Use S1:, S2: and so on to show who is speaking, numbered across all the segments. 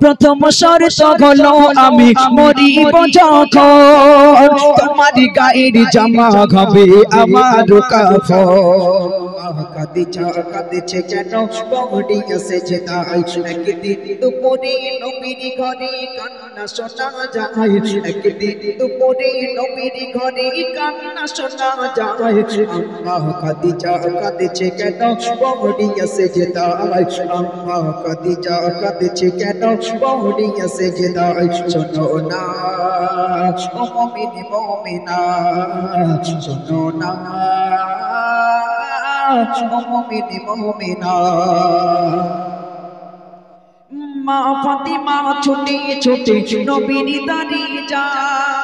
S1: প্রথম শর্ত হলো আমি মরিব যখন তোমার গায়ের জামা হবে আমার কাফন। খাদিজা কাঁদছে কেন বড়ি সেজদায়, একদিন দুপুরে নবীর ঘরে কান্না শোনা যায়, একদিন দুপুরে নবীর ঘরে কান্না শোনা যায়। আম্মা খাদিজা কাঁদছে কেন বড়ি সেজদায়, আম্মা খাদিজা কাঁদছে কেন বড়ি সেজদায়। শোনো না ও মুমিন মুমিনা, শোনো না মুমিন মুমিনা। মা ফাতিমা ছুটে ছুটে নবীর দাঁড়ি যায়,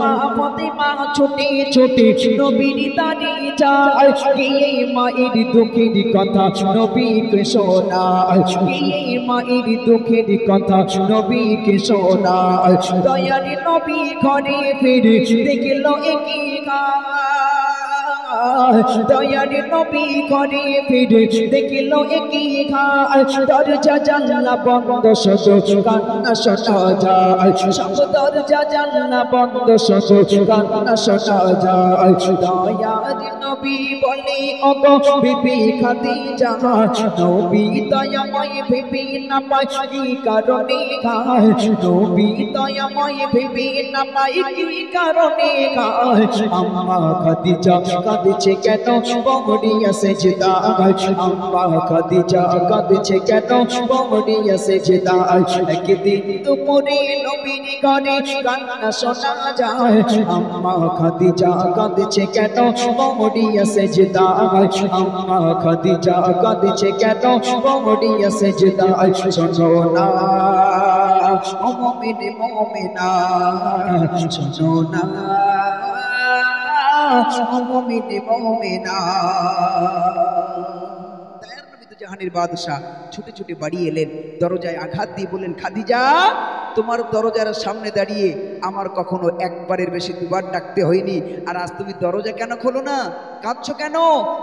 S1: মা ফাতিমা ছুটে ছুটে নবীর দাঁড়ি যায়, গিয়ে মায়ের দুঃখের কথা নবীকে শোনায়, গিয়ে মায়ের দুঃখের কথা নবীকে শোনায়। দয়ার নবী ঘরে ফিরে দেখলো একই দয়ার নবী ঘরে ফিরে দেখলো একই ঘাট, দরজা জানলা বন্ধ শুধু কান্না শোনা যায়, সব দরজা জানলা বন্ধ শুধু কান্না শোনা যায়। দয়ার নবী বলে ওগো বিবি খাদিজা, নবী দয়াময় ভেবে না পায় কি কারণে ঘায়, নবী দয়াময় ভেবে না পায় কি কারণে ঘায়। আম্মা খাদিজা কাঁদছে কেন বড়ি সেজদায়, আম্মা খাদিজা কাঁদছে কেন বড়ি সেজদায়, একদিন দুপুরে নবীর ঘরে কান্না শোনা যায়, আম্মা খাদিজা কাঁদছে কেন বড়ি সেজদায়, আম্মা খাদিজা কাঁদছে কেন বড়ি সেজদায়। শোনো না ও মুমিন মুমিনা, শোনো না মুমিন মুমিনা। দয়ার নবী তো জাহানের বাদশা, ছুটে ছুটে বাড়ি এলেন, দরজায় আঘাত দিয়ে বললেন, খাদিজা তোমার দরজার সামনে দাঁড়িয়ে আমার কখনো একবারের বেশি দুবার ডাকতে হয়নি, আর আজ তুমি দরজা কেন খোলো না, কাঁদছো কেন?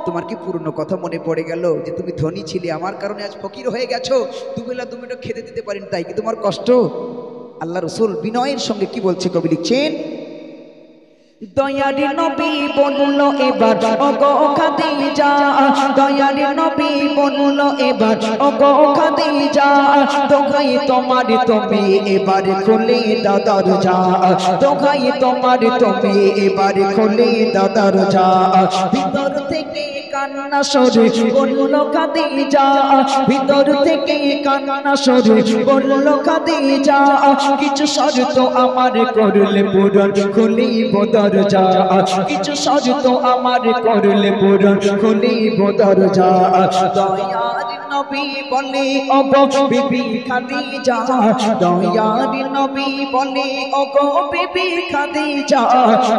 S1: তোমার কি পুরনো কথা মনে পড়ে গেল যে তুমি ধনী ছিলে, আমার কারণে আজ ফকির হয়ে গেছো, দুবেলা দুমিটা খেতে দিতে পারেন, তাই কি তোমার কষ্ট? আল্লাহ রসুল বিনয়ের সঙ্গে কি বলছে কবি লিখছেন, দয়ার নবী বলল এবার ওগো খাদিজা, দয়ার নবী বলল এবার ওগো খাদিজা, দোহাই তোমার তুমি এবার খুলে দাও দরজা, দোহাই তোমার তুমি এবার খুলে দাও দরজা। ভিতর থেকে কান্না সরে বলল খাদিজা, ভিতর থেকে কান্না সরে বলল খাদিজা, কিছু শর্ত আমার করলে পূরণ খুলিব দরজা, কিছু শর্ত আমার করলে পূরণ খুলিব দরজা। দয়ার নবী বলে ওগো বিবি খাদিজা, দয়ার নবী বলে ওগো বিবি খাদিজা,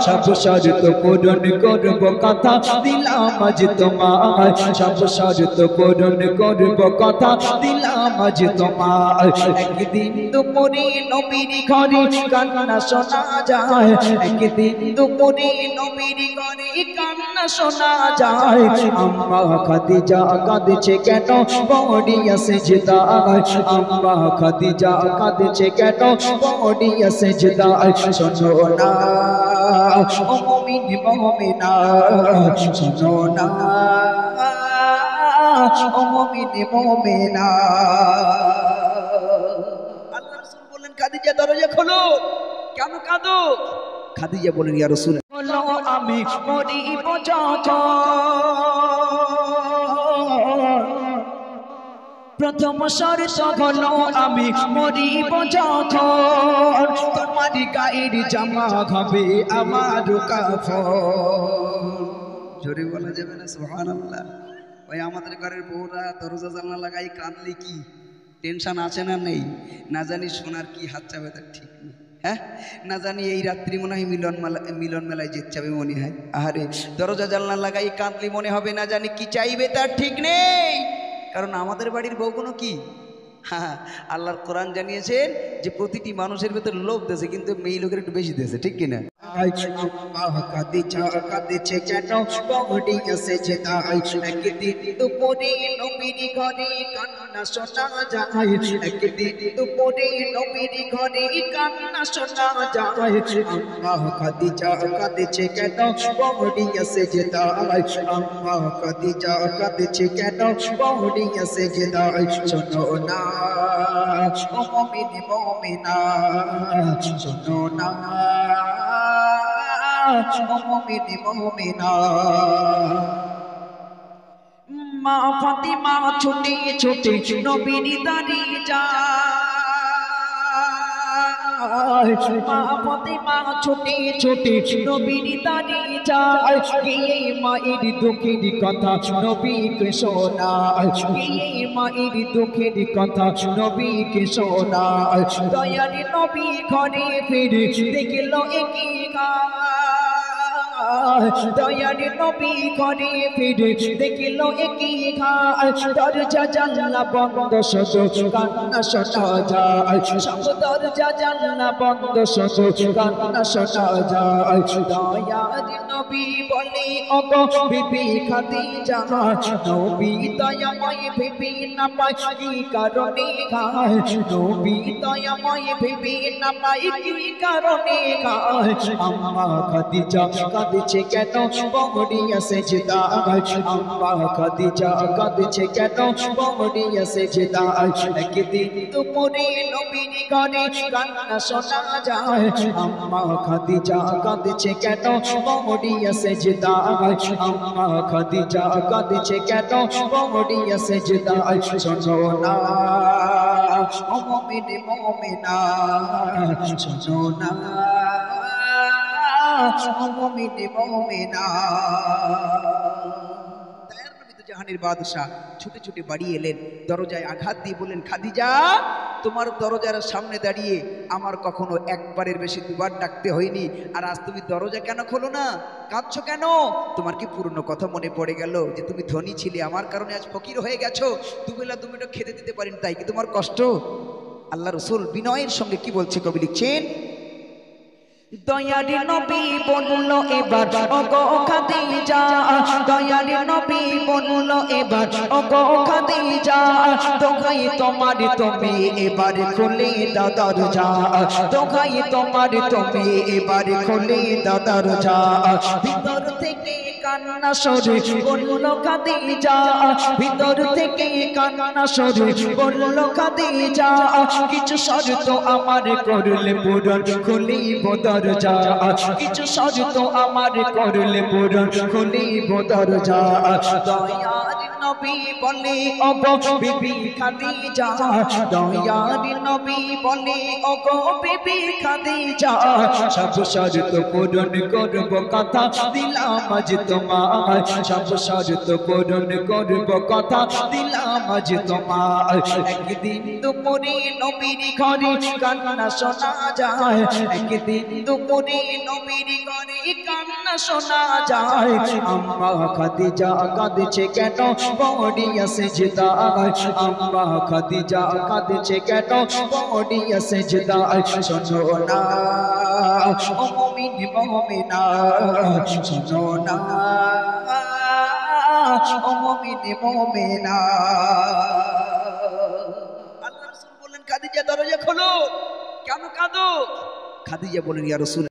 S1: সব শর্ত পূরণ করব কথা দিলাম আজ তোমায়, সব শর্ত পূরণ করব কথা দিলাম আজ তোমায়। একদিন দুপুরে নবীর ঘরে কান্না শোনা যায়, একদিন দুপুরে নবীর ঘরে কান্না শোনা যায়। আম্মা খাদিজা কাঁদছে কেন বড়ি সেজদায়, আম্মা খাদিজা কাঁদছে কেন বড়ি সেজদায়। শোনো না ও মুমিন মুমিনা, শোনো না ও মুমিন মুমিনা। আল্লাহ রাসূল বললেন, খাদিজা দরজা খোলো, কেন কাঁদো? খাদিজা বলেন, ইয়া রাসূল বলো আমি মরিব যখন, প্রথম শর্ত হলো আমি মরিব যখন তোমার গায়ের জামা হবে আমার কাফন। জোরে বলা যাবে না সুবহানাল্লাহ? ওই আমাদের ঘরের বউরা দরজা জানলা লাগাই কাঁদলে কি টেনশন আছে না নেই? না জানি সোনার কি হাত চাবে তার ঠিক নেই, হ্যাঁ না জানি এই রাত্রি মনে হয় মিলন মেলায় যেতে যাবে মনে হয়। আরে দরজা জানলা লাগাই কাঁদলি মনে হবে না জানি কি চাইবে তার ঠিক নেই। কারণ আমাদের বাড়ির বউগুলো কি, হ্যাঁ আল্লাহর কোরআন জানিয়েছেন যে প্রতিটি মানুষের ভেতর লোভ দেশে, কিন্তু মেয়ে লোকের একটু বেশি দেশে, ঠিক কিনা? আম্মা খাদিজা কাঁদছে কেন পড়িয়া সেজদায় একদিন দুপুরে নবীর ঘরে কান্না শোনা যায় একদিন দুপুরে নবীর ঘরে কান্না শোনা যায় আম্মা খাদিজা কাঁদছে কেন পড়িয়া সেজদায় আম্মা খাদিজা কাঁদছে কেন পড়িয়া সেজদায় শোনো না ও মুমিন মুমিনা শোনো না মুমিন মুমিনা মা ফাতিমা ছুটে ছুটে নবীর দাঁড়ি যায় মা ফাতিমা ছুটে ছুটে নবীর দাঁড়ি যায় গিয়ে মায়ের দুঃখের কথা নবীকে শোনায় গিয়ে মায়ের দুঃখের কথা নবীকে শোনায় দয়ার নবী ঘরে ফিরে দেখল একই দয়ার নবী ঘরে ফিরে দেখল একই ঘাস দরজা জানলা বন্ধ শুধু কান্না শোনা যায় সব দরজা জানলা বন্ধ শুধু কান্না শোনা যায় দয়ার নবী বলে ওগো বিবি খাদিজা নবী দয়াময় ভেবে না পাই কি কারণে ঘাস নবী দয়াময় ভেবে না পাই কি কারণে ঘাস আম্মা খাদিজা কাঁদছে কেন পড়িয়া সেজদায় আম্মা খাদিজা কাঁদছে কেন পড়িয়া সেজদায় একদিন দুপুরে নবীর ঘরে কান্না শোনা যায় আম্মা খাদিজা কাঁদছে কেন পড়িয়া সেজদায় আম্মা খাদিজা কাঁদছে কেন পড়িয়া সেজদায় শোনো না ও মুমিন মুমিনা শোনো না মুমিন মুমিনা দয়ার নবী তো জাহানের বাদশা ছুটে ছুটে বাড়ি এলেন দরজায় আঘাত দিয়ে বললেন খাদিজা তোমার দরজার সামনে দাঁড়িয়ে আমার কখনো একবারের বেশি দুবার ডাকতে হয়নি আর আজ তুমি দরজা কেন খোলো না কাঁদছো কেন তোমার কি পুরনো কথা মনে পড়ে গেল যে তুমি ধনী ছিলে আমার কারণে আজ ফকির হয়ে গেছো দুবেলা দুমিটা খেতে দিতে পারেন তাই কি তোমার কষ্ট আল্লাহ রাসূল বিনয়ের সঙ্গে কি বলছে কবি লিখছেন দয়ার নবী বলল এবার ওগো খাদিজা দয়ার নবী বলল এবার ওগো খাদিজা দোহাই তোমার তুমি এবার খুলে দাও দরজা দোহাই তোমার তুমি এবার খুলে দাও দরজা ভিতর থেকে কান্না সরে বলল খাদিজা ভিতর থেকে কান্না সরে বলল খাদিজা কিছু শর্ত আমার করলে পূরণ খুলিব দরজা কিছু শর্ত আমার করলে পূরণ খুলিব দরজা দয়ার নবী বলে ওগো বিবি খাদিজা দয়ার নবী বলে ওগো বিবি খাদিজা সব শর্ত পূরণ করব কথা দিলাম আজ তোমার সব শর্ত পূরণ করব কথা দিলাম আজ তোমার একদিন দুপুরে নবীর ঘরে কান্না শোনা যায় একদিন দুপুরে নবীর ঘরে কান্না শোনা যায় আম্মা খাদিজা কাঁদছে কেন পড়িয়া সেজদায় আম্মা খাদিজা কাঁদছে কেন পড়িয়া সেজদায় শোনো না ও মুমিন মুমিনা শোনো না ও মুমিন মুমিনা আল্লাহ রাসূল বললেন খাদিজা দরজা খোলো কেন কাঁদো খাদিজা বলেন ইয়া রাসূল